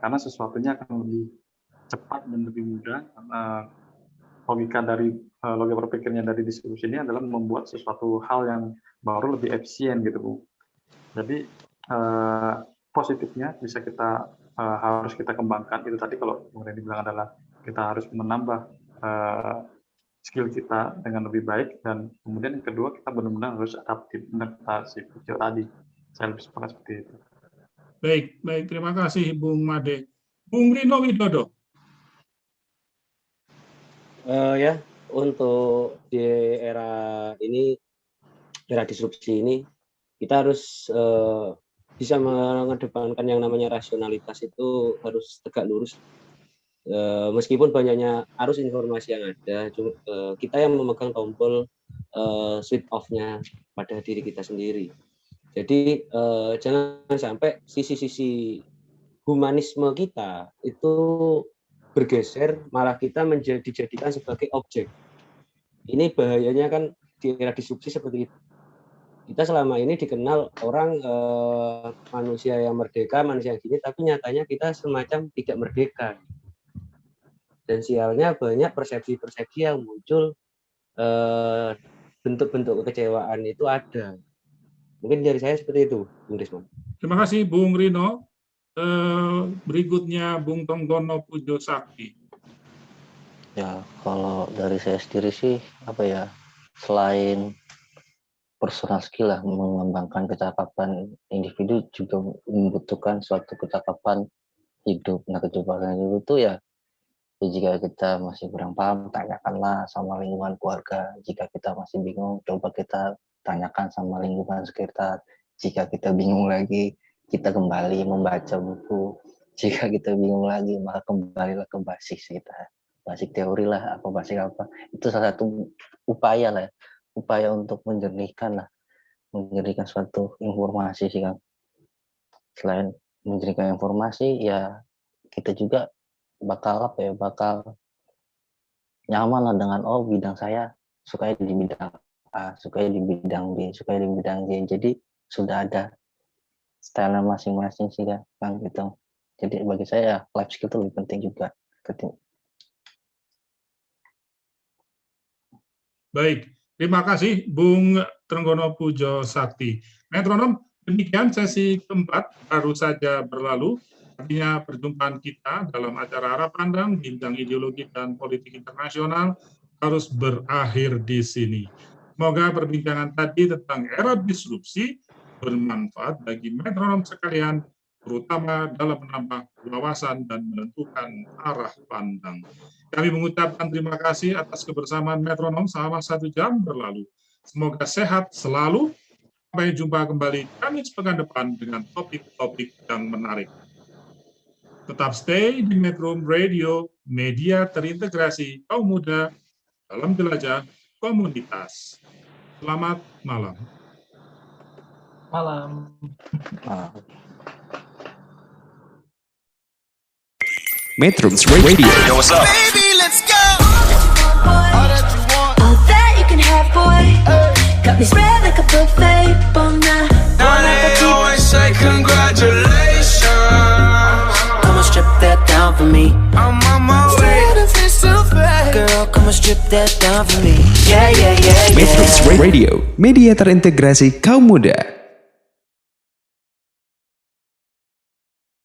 Karena sesuatunya akan lebih cepat dan lebih mudah. Logika berpikirnya dari diskusi ini adalah membuat sesuatu hal yang baru lebih efisien gitu, Bu. Jadi positifnya bisa harus kita kembangkan. Itu tadi kalau kemudian dibilang adalah kita harus menambah skill kita dengan lebih baik, dan kemudian yang kedua kita benar-benar harus adaptasi tadi. Saya lebih sepakat seperti itu. Baik, terima kasih Bung Made. Bung Rino Widodo. Ya, untuk di era disrupsi ini kita harus bisa mengedepankan yang namanya rasionalitas, itu harus tegak lurus. Meskipun banyaknya arus informasi yang ada, kita yang memegang tombol switch off-nya pada diri kita sendiri. Jadi jangan sampai sisi-sisi humanisme kita itu bergeser, malah kita dijadikan sebagai objek. Ini bahayanya kan di era disrupsi seperti itu. Kita selama ini dikenal orang manusia yang merdeka, manusia yang gini, tapi nyatanya kita semacam tidak merdeka. Dan sialnya banyak persepsi-persepsi yang muncul, bentuk-bentuk kekecewaan itu ada. Mungkin dari saya seperti itu, Bung Desmond. Terima kasih Bung Rino. Berikutnya Bung Trenggono Pujo Sakti. Ya, kalau dari saya sendiri sih selain personal skill lah, mengembangkan kecakapan individu juga membutuhkan suatu kecakapan hidup. Nah, kecakapan hidup itu ya jika kita masih kurang paham, tanyakanlah sama lingkungan keluarga. Jika kita masih bingung, coba kita tanyakan sama lingkungan sekitar. Jika kita bingung lagi, kita kembali membaca buku. Jika kita bingung lagi, maka kembalilah ke basis kita. Basic teori lah, basic apa. Itu salah satu upaya lah, upaya untuk menjernihkan suatu informasi sih, Kang. Selain menjernihkan informasi, ya kita juga bakal nyaman lah dengan bidang saya suka di bidang A, suka di bidang B, suka di bidang C. Jadi sudah ada style masing-masing sih Kang gitu. Jadi bagi saya life skill itu lebih penting juga. Baik, terima kasih Bung Trenggono Pujo Sakti. Metronom, demikian sesi keempat baru saja berlalu. Artinya perjumpaan kita dalam acara Arah Pandang, Bincang Ideologi dan Politik Internasional harus berakhir di sini. Semoga perbincangan tadi tentang era disrupsi bermanfaat bagi metronom sekalian, terutama dalam menambah wawasan dan menentukan arah pandang. Kami mengucapkan terima kasih atas kebersamaan metronom selama 1 jam berlalu. Semoga sehat selalu, Sampai jumpa kembali Kamis pekan depan dengan topik-topik yang menarik. Tetap stay di Metro Radio, media terintegrasi kaum muda dalam jelajah komunitas. Selamat malam. Malam. Metro Radio. Yo, what's up? Baby, let's go. All that you want. All that you can have, boy. Got me spread like a buffet, bon now. Now they always say congratulations. Come and strip that down for me. I'm on my way. Girl, come and strip that down for me. Yeah, yeah, yeah, Metro yeah. Radio, media terintegrasi kaum muda.